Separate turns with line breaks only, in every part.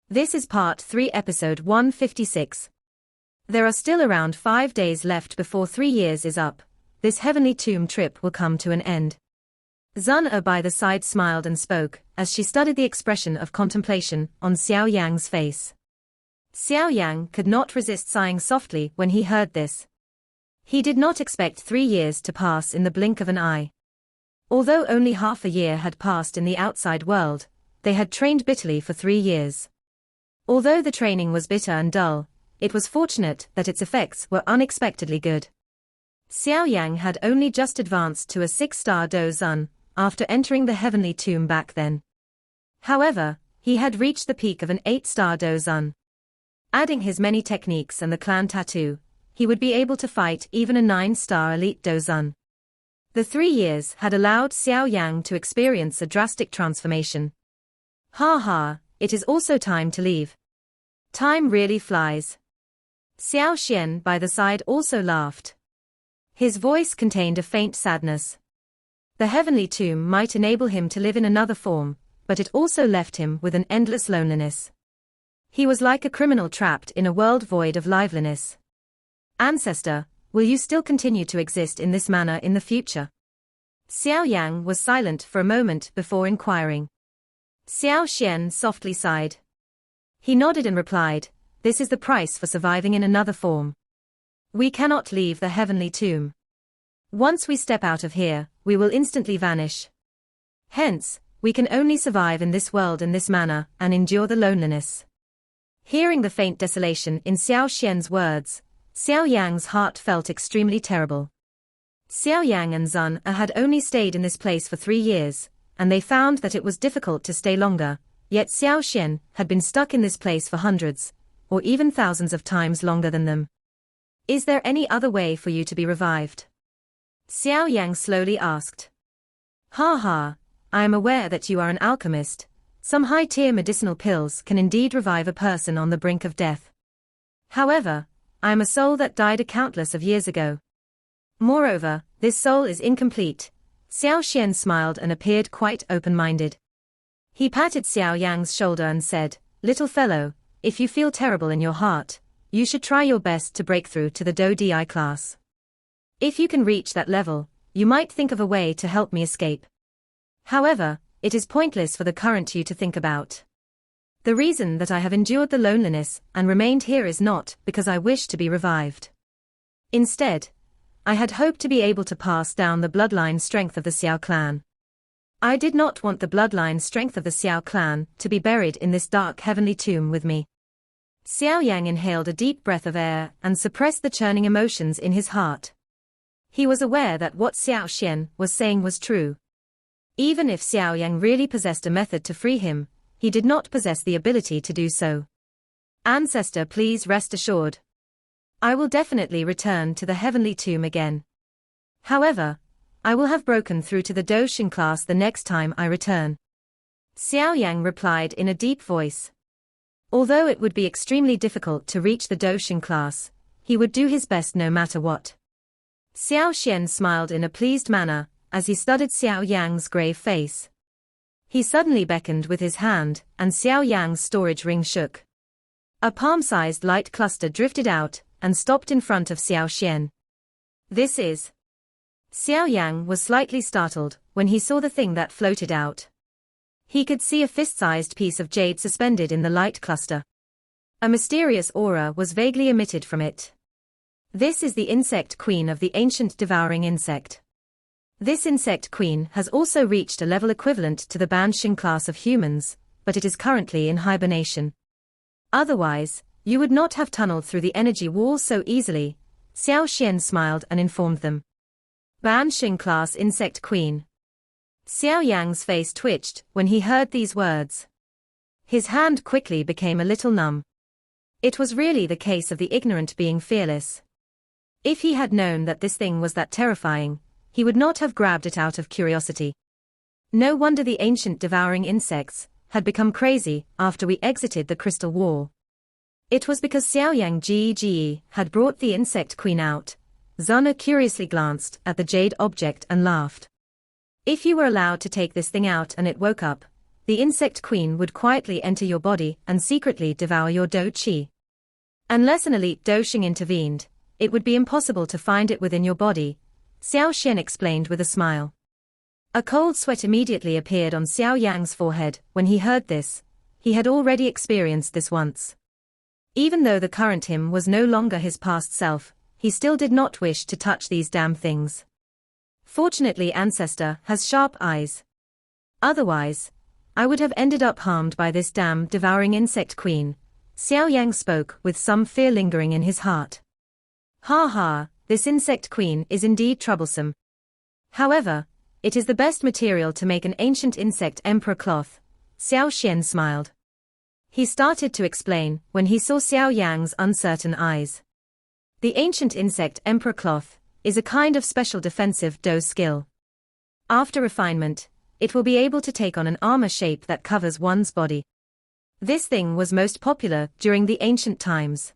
This is part 3, episode 156. There are still around 5 days left before 3 years is up. This heavenly tomb trip will come to an end. Zun by the side smiled and spoke, as she studied the expression of contemplation on Xiao Yang's face. Xiao Yan could not resist sighing softly when he heard this. He did not expect 3 years to pass in the blink of an eye. Although only half a year had passed in the outside world, they had trained bitterly for 3 years. Although the training was bitter and dull, it was fortunate that its effects were unexpectedly good. Xiao Yang had only just advanced to a 6-star Do Zun after entering the heavenly tomb back then. However, he had reached the peak of an 8-star Do Zun. Adding his many techniques and the clan tattoo, he would be able to fight even a 9-star elite Do Zun. The 3 years had allowed Xiao Yang to experience a drastic transformation. Ha ha, it is also time to leave. Time really flies. Xiao Yan by the side also laughed. His voice contained a faint sadness. The heavenly tomb might enable him to live in another form, but it also left him with an endless loneliness. He was like a criminal trapped in a world void of liveliness. Ancestor, will you still continue to exist in this manner in the future? Xiao Yang was silent for a moment before inquiring. Xiao Yan softly sighed. He nodded and replied, "This is the price for surviving in another form. We cannot leave the heavenly tomb. Once we step out of here, we will instantly vanish. Hence, we can only survive in this world in this manner and endure the loneliness." Hearing the faint desolation in Xiao Yan's words, Xiao Yang's heart felt extremely terrible. Xiao Yang and Zun had only stayed in this place for 3 years, and they found that it was difficult to stay longer, yet Xiao Yan had been stuck in this place for hundreds, or even thousands of times longer than them. "Is there any other way for you to be revived?" Xiao Yang slowly asked. Ha ha, I am aware that you are an alchemist. Some high-tier medicinal pills can indeed revive a person on the brink of death. However, I am a soul that died a countless of years ago. Moreover, this soul is incomplete. Xiao Yan smiled and appeared quite open-minded. He patted Xiao Yang's shoulder and said, "Little fellow, if you feel terrible in your heart, you should try your best to break through to the Do Di class. If you can reach that level, you might think of a way to help me escape. However, it is pointless for the current you to think about. The reason that I have endured the loneliness and remained here is not because I wish to be revived. Instead, I had hoped to be able to pass down the bloodline strength of the Xiao clan. I did not want the bloodline strength of the Xiao clan to be buried in this dark heavenly tomb with me." Xiao Yang inhaled a deep breath of air and suppressed the churning emotions in his heart. He was aware that what Xiao Yan was saying was true. Even if Xiao Yang really possessed a method to free him, he did not possess the ability to do so. "Ancestor, please rest assured. I will definitely return to the heavenly tomb again. However, I will have broken through to the Doshin class the next time I return." Xiao Yang replied in a deep voice. Although it would be extremely difficult to reach the Doshin class, he would do his best no matter what. Xiao Yan smiled in a pleased manner as he studied Xiao Yang's grave face. He suddenly beckoned with his hand, and Xiao Yang's storage ring shook. A palm-sized light cluster drifted out and stopped in front of Xiao Yan. "This is..." Xiao Yang was slightly startled when he saw the thing that floated out. He could see a fist-sized piece of jade suspended in the light cluster. A mysterious aura was vaguely emitted from it. This is the insect queen of the ancient devouring insect. This insect queen has also reached a level equivalent to the Banshin class of humans, but it is currently in hibernation. Otherwise, you would not have tunneled through the energy wall so easily. Xiao Yan smiled and informed them. "Banshin class insect queen." Xiao Yang's face twitched when he heard these words. His hand quickly became a little numb. It was really the case of the ignorant being fearless. If he had known that this thing was that terrifying, he would not have grabbed it out of curiosity. No wonder the ancient devouring insects had become crazy after we exited the crystal wall. It was because Xiao Yang Ge had brought the insect queen out. Zuna curiously glanced at the jade object and laughed. "If you were allowed to take this thing out and it woke up, the insect queen would quietly enter your body and secretly devour your dou qi. Unless an elite dou xing intervened, it would be impossible to find it within your body, Xiao Yan explained with a smile. A cold sweat immediately appeared on Xiao Yang's forehead when he heard this. He had already experienced this once. Even though the current him was no longer his past self, he still did not wish to touch these damn things. Fortunately, Ancestor has sharp eyes. Otherwise, I would have ended up harmed by this damn devouring insect queen, Xiao Yang spoke with some fear lingering in his heart. Ha ha, this insect queen is indeed troublesome. However, it is the best material to make an ancient insect emperor cloth, Xiao Xian smiled. He started to explain when he saw Xiao Yang's uncertain eyes. The ancient insect emperor cloth is a kind of special defensive dou skill. After refinement, it will be able to take on an armor shape that covers one's body. This thing was most popular during the ancient times.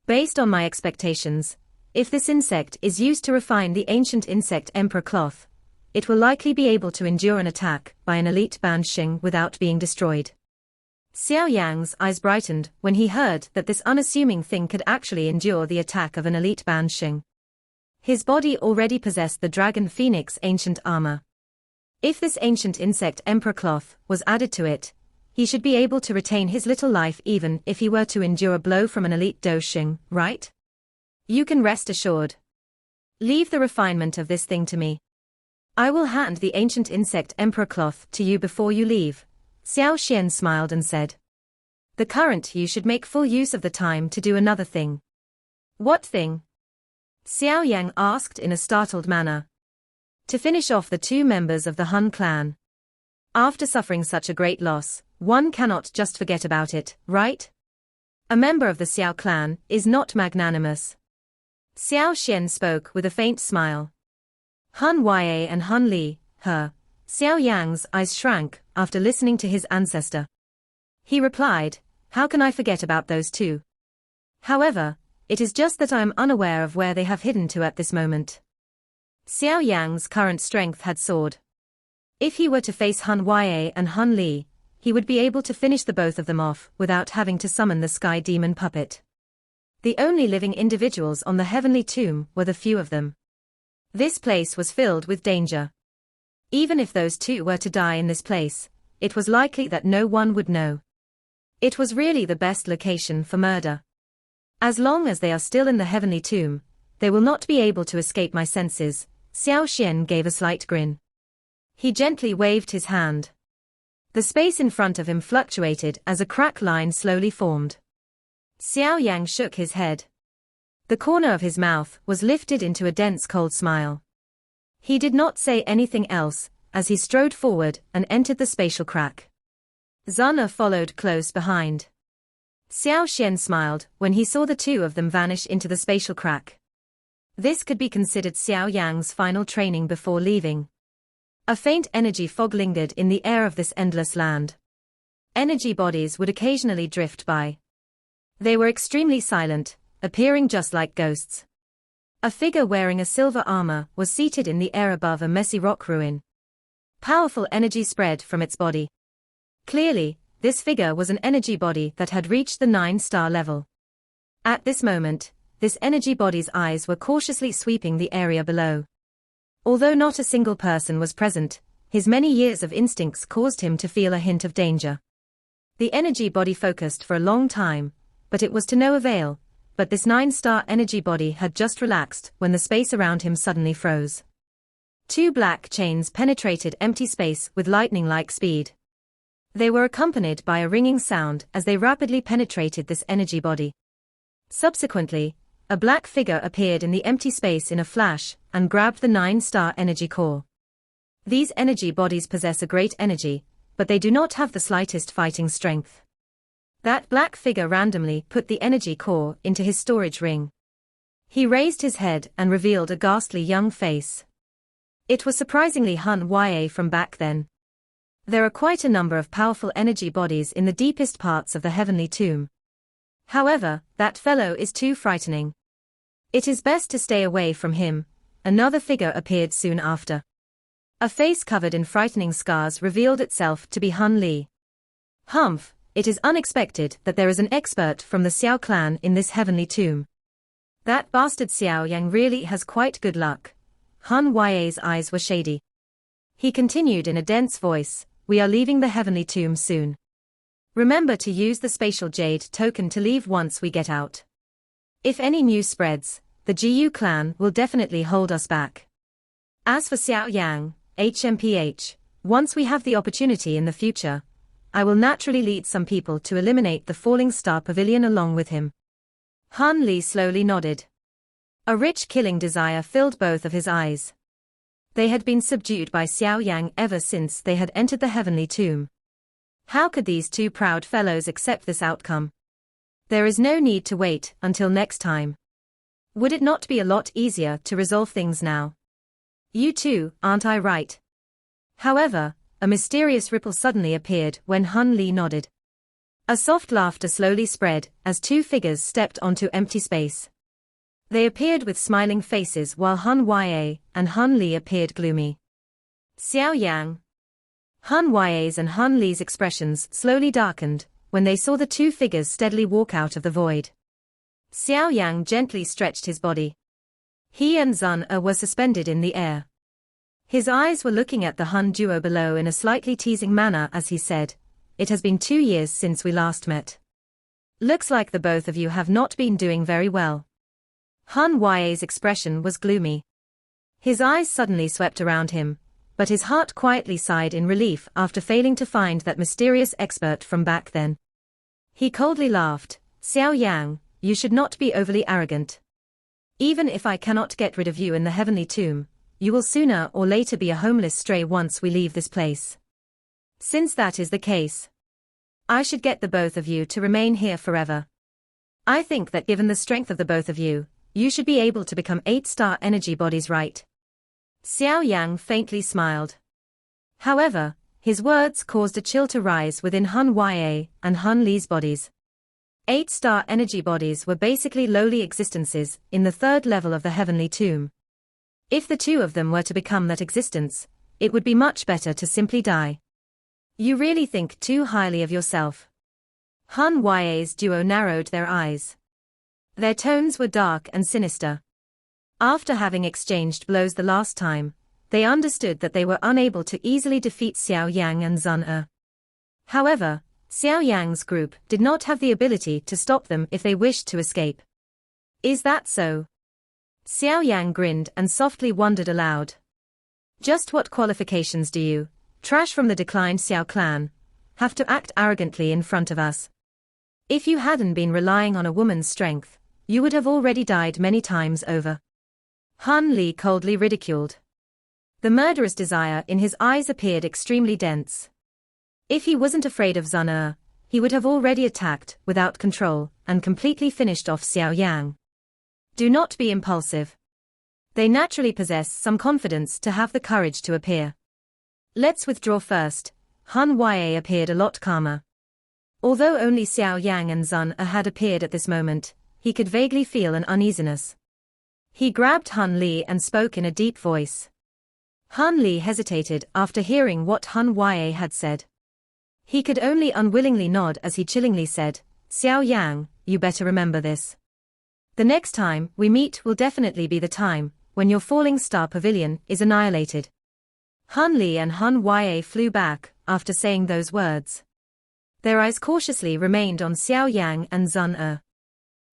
Based on my expectations, if this insect is used to refine the ancient insect emperor cloth, it will likely be able to endure an attack by an elite bansheng without being destroyed. Xiao Yang's eyes brightened when he heard that this unassuming thing could actually endure the attack of an elite bansheng. His body already possessed the dragon phoenix ancient armor. If this ancient insect emperor cloth was added to it, he should be able to retain his little life even if he were to endure a blow from an elite dousheng, right? You can rest assured. Leave the refinement of this thing to me. I will hand the ancient insect emperor cloth to you before you leave, Xiao Xian smiled and said. The current you should make full use of the time to do another thing. What thing? Xiao Yang asked in a startled manner. To finish off the two members of the Han clan. After suffering such a great loss, one cannot just forget about it, right? A member of the Xiao clan is not magnanimous. Xiao Xian spoke with a faint smile. Han Ye and Han Li, her. Xiao Yang's eyes shrank after listening to his ancestor. He replied, how can I forget about those two? However, it is just that I am unaware of where they have hidden to at this moment. Xiao Yang's current strength had soared. If he were to face Han Ye and Han Li, he would be able to finish the both of them off without having to summon the sky demon puppet. The only living individuals on the heavenly tomb were the few of them. This place was filled with danger. Even if those two were to die in this place, it was likely that no one would know. It was really the best location for murder. As long as they are still in the heavenly tomb, they will not be able to escape my senses. Xiao Xian gave a slight grin. He gently waved his hand. The space in front of him fluctuated as a crack line slowly formed. Xiao Yang shook his head. The corner of his mouth was lifted into a dense cold smile. He did not say anything else, as he strode forward and entered the spatial crack. Zana followed close behind. Xiao Xian smiled when he saw the two of them vanish into the spatial crack. This could be considered Xiao Yang's final training before leaving. A faint energy fog lingered in the air of this endless land. Energy bodies would occasionally drift by. They were extremely silent, appearing just like ghosts. A figure wearing a silver armor was seated in the air above a messy rock ruin. Powerful energy spread from its body. Clearly, this figure was an energy body that had reached the 9-star level. At this moment, this energy body's eyes were cautiously sweeping the area below. Although not a single person was present, his many years of instincts caused him to feel a hint of danger. The energy body focused for a long time, but it was to no avail. But this 9-star energy body had just relaxed when the space around him suddenly froze. Two black chains penetrated empty space with lightning-like speed. They were accompanied by a ringing sound as they rapidly penetrated this energy body. Subsequently, a black figure appeared in the empty space in a flash and grabbed the 9-star energy core. These energy bodies possess a great energy, but they do not have the slightest fighting strength. That black figure randomly put the energy core into his storage ring. He raised his head and revealed a ghastly young face. It was surprisingly Han Ye from back then. There are quite a number of powerful energy bodies in the deepest parts of the heavenly tomb. However, that fellow is too frightening. It is best to stay away from him. Another figure appeared soon after. A face covered in frightening scars revealed itself to be Han Li. Humph, it is unexpected that there is an expert from the Xiao clan in this heavenly tomb. That bastard Xiao Yang really has quite good luck. Han Ya's eyes were shady. He continued in a dense voice, we are leaving the heavenly tomb soon. Remember to use the spatial jade token to leave once we get out. If any news spreads, the Jiu clan will definitely hold us back. As for Xiao Yang, HMPH, once we have the opportunity in the future, I will naturally lead some people to eliminate the Falling Star Pavilion along with him. Han Li slowly nodded. A rich killing desire filled both of his eyes. They had been subdued by Xiao Yang ever since they had entered the heavenly tomb. How could these two proud fellows accept this outcome? There is no need to wait until next time. Would it not be a lot easier to resolve things now? You too, aren't I right? However, a mysterious ripple suddenly appeared when Han Li nodded. A soft laughter slowly spread as two figures stepped onto empty space. They appeared with smiling faces while Han Ya and Han Li appeared gloomy. Xiao Yang. Han Ya's and Han Li's expressions slowly darkened when they saw the two figures steadily walk out of the void. Xiao Yang gently stretched his body. He and Zun were suspended in the air. His eyes were looking at the Han duo below in a slightly teasing manner as he said, it has been 2 years since we last met. Looks like the both of you have not been doing very well. Han Ya's expression was gloomy. His eyes suddenly swept around him, but his heart quietly sighed in relief after failing to find that mysterious expert from back then. He coldly laughed, Xiao Yang, you should not be overly arrogant. Even if I cannot get rid of you in the heavenly tomb, you will sooner or later be a homeless stray once we leave this place. Since that is the case, I should get the both of you to remain here forever. I think that given the strength of the both of you, you should be able to become 8-star energy bodies, right? Xiao Yang faintly smiled. However, his words caused a chill to rise within Han Ya and Han Li's bodies. 8-star energy bodies were basically lowly existences in the 3rd level of the heavenly tomb. If the two of them were to become that existence, it would be much better to simply die. You really think too highly of yourself. Han Ya's duo narrowed their eyes. Their tones were dark and sinister. After having exchanged blows the last time, they understood that they were unable to easily defeat Xiao Yang and Zun. However, Xiao Yang's group did not have the ability to stop them if they wished to escape. Is that so? Xiao Yang grinned and softly wondered aloud. Just what qualifications do you, trash from the declined Xiao clan, have to act arrogantly in front of us? If you hadn't been relying on a woman's strength, you would have already died many times over. Han Li coldly ridiculed. The murderous desire in his eyes appeared extremely dense. If he wasn't afraid of Zun, he would have already attacked without control and completely finished off Xiao Yang. Do not be impulsive. They naturally possess some confidence to have the courage to appear. Let's withdraw first. Han Ya appeared a lot calmer. Although only Xiao Yang and Zun had appeared at this moment, he could vaguely feel an uneasiness. He grabbed Han Li and spoke in a deep voice. Han Li hesitated after hearing what Han Ya had said. He could only unwillingly nod as he chillingly said, Xiao Yang, you better remember this. The next time we meet will definitely be the time when your Falling Star Pavilion is annihilated. Han Li and Han Ya flew back after saying those words. Their eyes cautiously remained on Xiao Yang and Zun.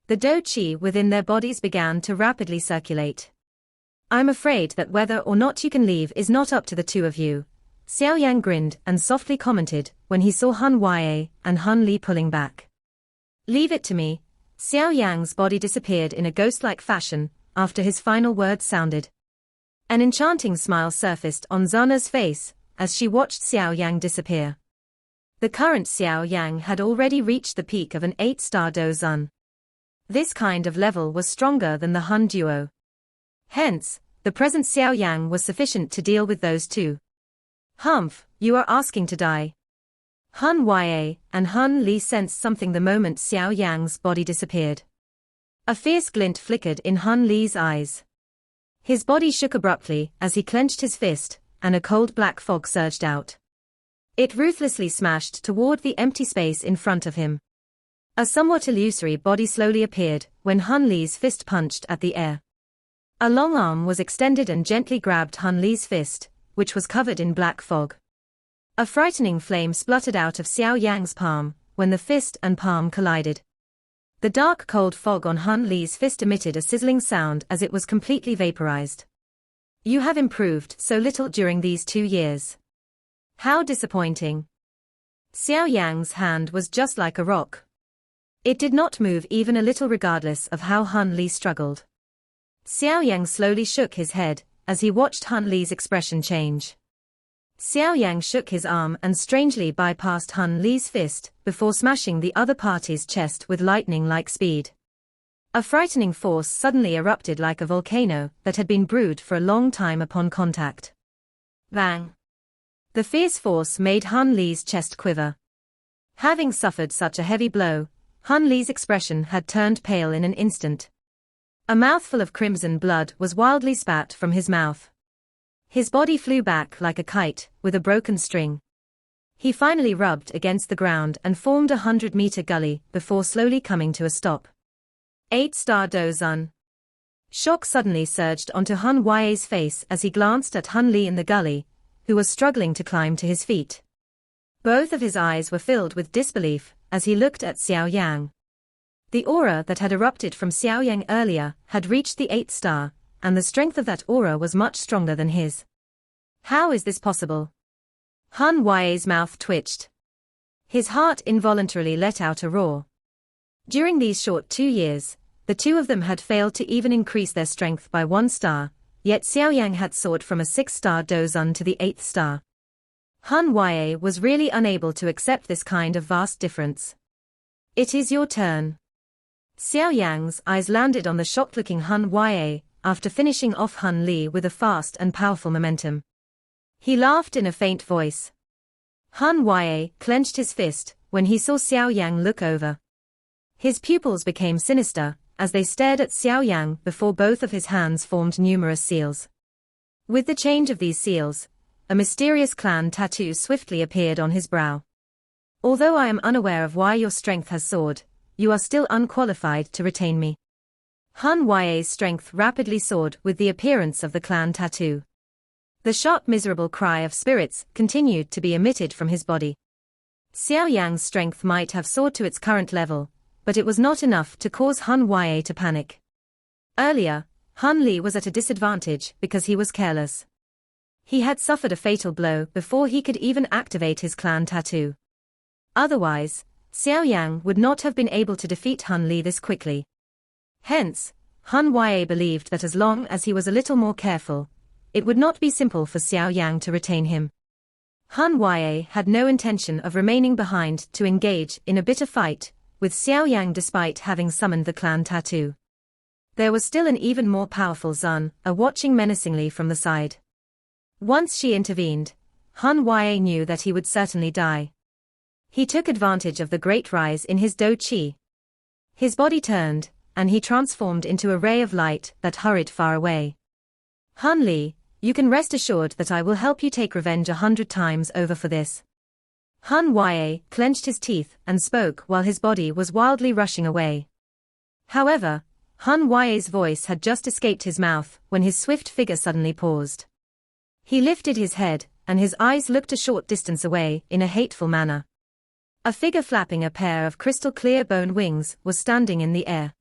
The Do Qi within their bodies began to rapidly circulate. I'm afraid that whether or not you can leave is not up to the two of you. Xiao Yang grinned and softly commented when he saw Han Ya and Han Li pulling back. Leave it to me. Xiao Yang's body disappeared in a ghost-like fashion after his final words sounded. An enchanting smile surfaced on Zana's face as she watched Xiao Yang disappear. The current Xiao Yang had already reached the peak of an 8-star Do Zun. This kind of level was stronger than the Han duo. Hence, the present Xiao Yang was sufficient to deal with those two. Humph, you are asking to die. Han Ya and Han Li sensed something the moment Xiao Yang's body disappeared. A fierce glint flickered in Han Li's eyes. His body shook abruptly as he clenched his fist, and a cold black fog surged out. It ruthlessly smashed toward the empty space in front of him. A somewhat illusory body slowly appeared when Hun Li's fist punched at the air. A long arm was extended and gently grabbed Hun Li's fist, which was covered in black fog. A frightening flame spluttered out of Xiao Yang's palm when the fist and palm collided. The dark cold fog on Hun Li's fist emitted a sizzling sound as it was completely vaporized. You have improved so little during these 2 years. How disappointing. Xiao Yang's hand was just like a rock. It did not move even a little regardless of how Hun Li struggled. Xiao Yang slowly shook his head as he watched Hun Li's expression change. Xiao Yang shook his arm and strangely bypassed Hun Li's fist before smashing the other party's chest with lightning-like speed. A frightening force suddenly erupted like a volcano that had been brewed for a long time upon contact. Bang! The fierce force made Hun Li's chest quiver. Having suffered such a heavy blow, Hun Li's expression had turned pale in an instant. A mouthful of crimson blood was wildly spat from his mouth. His body flew back like a kite, with a broken string. He finally rubbed against the ground and formed a 100-meter gully before slowly coming to a stop. 8-star Dozun. Shock suddenly surged onto Hun Ye's face as he glanced at Hun Li in the gully, who was struggling to climb to his feet. Both of his eyes were filled with disbelief as he looked at Xiao Yang. The aura that had erupted from Xiao Yang earlier had reached the 8th star, and the strength of that aura was much stronger than his. How is this possible? Hun Ye's mouth twitched. His heart involuntarily let out a roar. During these short 2 years, the two of them had failed to even increase their strength by 1 star, yet Xiao Yang had soared from a 6-star Dozun to the 8th star. Hun Ye was really unable to accept this kind of vast difference. It is your turn. Xiao Yang's eyes landed on the shocked-looking Hun Ye after finishing off Hun Li with a fast and powerful momentum. He laughed in a faint voice. Hun Ye clenched his fist when he saw Xiao Yang look over. His pupils became sinister as they stared at Xiao Yang before both of his hands formed numerous seals. With the change of these seals, a mysterious clan tattoo swiftly appeared on his brow. Although I am unaware of why your strength has soared, you are still unqualified to retain me. Hun Ye's strength rapidly soared with the appearance of the clan tattoo. The sharp miserable cry of spirits continued to be emitted from his body. Xiao Yang's strength might have soared to its current level, but it was not enough to cause Hun Ye to panic. Earlier, Hun Li was at a disadvantage because he was careless. He had suffered a fatal blow before he could even activate his clan tattoo. Otherwise, Xiao Yang would not have been able to defeat Hun Li this quickly. Hence, Hun Ye believed that as long as he was a little more careful, it would not be simple for Xiao Yang to retain him. Hun Ye had no intention of remaining behind to engage in a bitter fight with Xiao Yang despite having summoned the clan tattoo. There was still an even more powerful Zun, watching menacingly from the side. Once she intervened, Hun Ye knew that he would certainly die. He took advantage of the great rise in his Do Qi. His body turned, and he transformed into a ray of light that hurried far away. Hun Li, you can rest assured that I will help you take revenge 100 times over for this. Hun Ye clenched his teeth and spoke while his body was wildly rushing away. However, Hun Ye's voice had just escaped his mouth when his swift figure suddenly paused. He lifted his head, and his eyes looked a short distance away in a hateful manner. A figure flapping a pair of crystal-clear bone wings was standing in the air.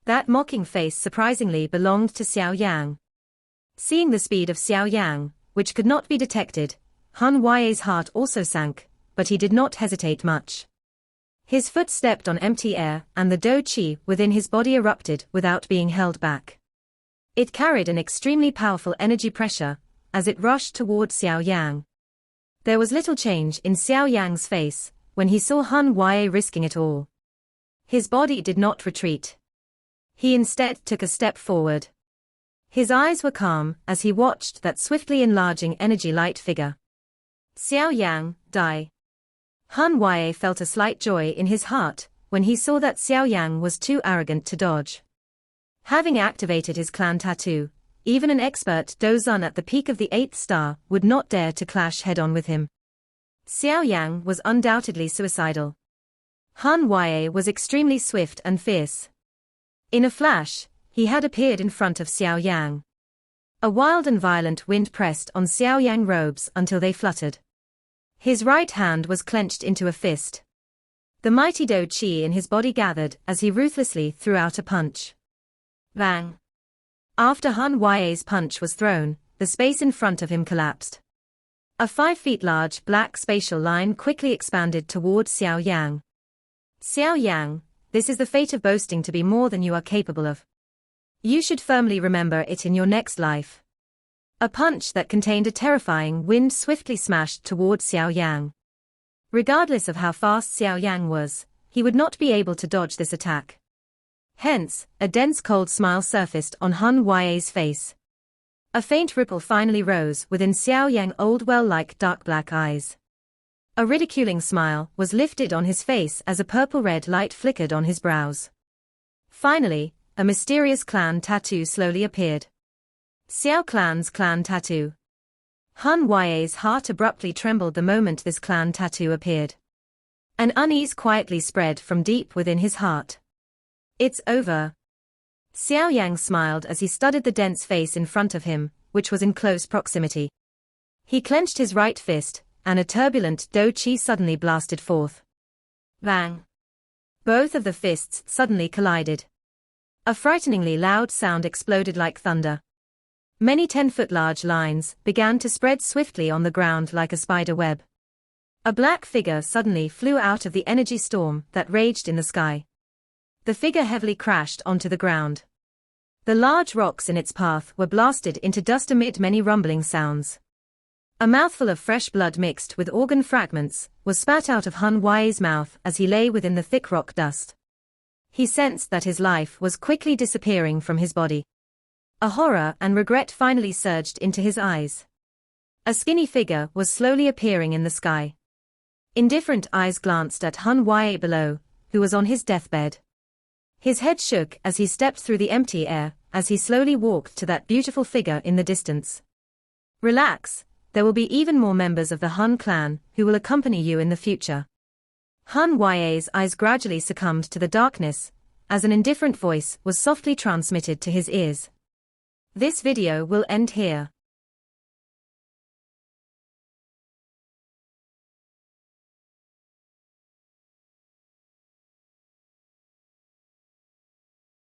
That mocking face surprisingly belonged to Xiao Yang. Seeing the speed of Xiao Yang, which could not be detected, Hun Ye's heart also sank, but he did not hesitate much. His foot stepped on empty air and the Do Qi within his body erupted without being held back. It carried an extremely powerful energy pressure as it rushed toward Xiao Yang. There was little change in Xiao Yang's face when he saw Hun Ye risking it all. His body did not retreat. He instead took a step forward. His eyes were calm as he watched that swiftly enlarging energy light figure. Xiao Yang, die. Hun Ye felt a slight joy in his heart when he saw that Xiao Yang was too arrogant to dodge. Having activated his clan tattoo, even an expert Dozun at the peak of the 8th star would not dare to clash head-on with him. Xiao Yan was undoubtedly suicidal. Han Yue was extremely swift and fierce. In a flash, he had appeared in front of Xiao Yang. A wild and violent wind pressed on Xiao Yang robes until they fluttered. His right hand was clenched into a fist. The mighty Do Qi in his body gathered as he ruthlessly threw out a punch. Bang! After Han Yue's punch was thrown, the space in front of him collapsed. A 5 feet large black spatial line quickly expanded toward Xiao Yang. Xiao Yang, this is the fate of boasting to be more than you are capable of. You should firmly remember it in your next life. A punch that contained a terrifying wind swiftly smashed toward Xiao Yang. Regardless of how fast Xiao Yang was, he would not be able to dodge this attack. Hence, a dense cold smile surfaced on Han Yue's face. A faint ripple finally rose within Xiao Yang's old well-like dark black eyes. A ridiculing smile was lifted on his face as a purple-red light flickered on his brows. Finally, a mysterious clan tattoo slowly appeared. Xiao Clan's clan tattoo. Han Yue's heart abruptly trembled the moment this clan tattoo appeared. An unease quietly spread from deep within his heart. It's over. Xiao Yang smiled as he studied the dense face in front of him, which was in close proximity. He clenched his right fist, and a turbulent Do Qi suddenly blasted forth. Bang! Both of the fists suddenly collided. A frighteningly loud sound exploded like thunder. Many 10-foot large lines began to spread swiftly on the ground like a spider web. A black figure suddenly flew out of the energy storm that raged in the sky. The figure heavily crashed onto the ground. The large rocks in its path were blasted into dust amid many rumbling sounds. A mouthful of fresh blood mixed with organ fragments was spat out of Han Yue's mouth as he lay within the thick rock dust. He sensed that his life was quickly disappearing from his body. A horror and regret finally surged into his eyes. A skinny figure was slowly appearing in the sky. Indifferent eyes glanced at Han Yue below, who was on his deathbed. His head shook as he stepped through the empty air, as he slowly walked to that beautiful figure in the distance. Relax, there will be even more members of the Han clan who will accompany you in the future. Han Yue's eyes gradually succumbed to the darkness, as an indifferent voice was softly transmitted to his ears. This video will end here.